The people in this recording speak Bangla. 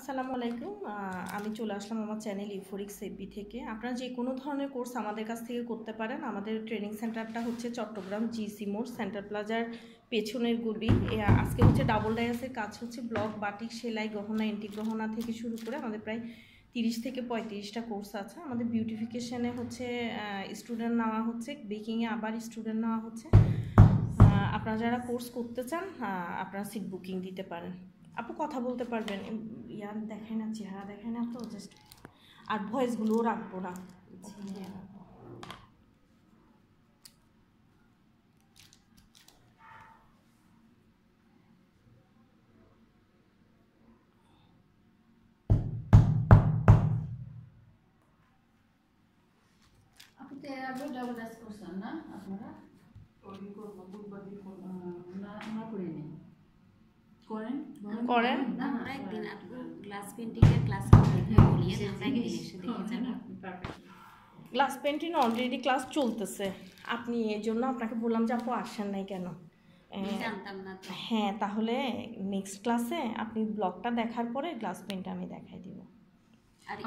আসসালামু আলাইকুম। আমি চলে আসলাম আমার চ্যানেল ইউফোরিক্স এপি থেকে। আপনারা যে কোনো ধরনের কোর্স আমাদের কাছ থেকে করতে পারেন। আমাদের ট্রেনিং সেন্টারটা হচ্ছে চট্টগ্রাম জিসি মোড় সেন্টার প্লাজার পেছনের গলি। আজকে হচ্ছে ডাবল ডায়াসের কাজ হচ্ছে ব্লক, বাটিক, সেলাই, গহনা, এন্টি গহনা থেকে শুরু করে আমাদের প্রায় 30 থেকে 35টা কোর্স আছে। আমাদের বিউটিফিকেশনে হচ্ছে স্টুডেন্ট নেওয়া হচ্ছে, বেকিংয়ে আবার স্টুডেন্ট নেওয়া হচ্ছে। আপনারা যারা কোর্স করতে চান আপনারা সিট বুকিং দিতে পারেন। আপু কথা বলতে পারবেন, ইয়ার দেখায় না, চেহারা দেখায় না তো, জাস্ট আর ভয়েসগুলোও রাখবো না। আপনি তো এর আগে ডাবল ডাস করছেন না আপনারা? আমরা করিনি। করেন আমরা একদিন গ্লাস পেন্টিংয়ের ক্লাস দেখে বলি, আমরা একদিন এসে দেখে যাবেন। গ্লাস পেন্টিং অলরেডি ক্লাস চলতেছে, আপনি এই জন্য আপনাকে বললাম যে আপু আসেন নাই কেন। জানতাম না তো। হ্যাঁ, তাহলে নেক্সট ক্লাসে আপনি ব্লগটা দেখার পরে গ্লাস পেন্ট আমি দেখাই দিব। আর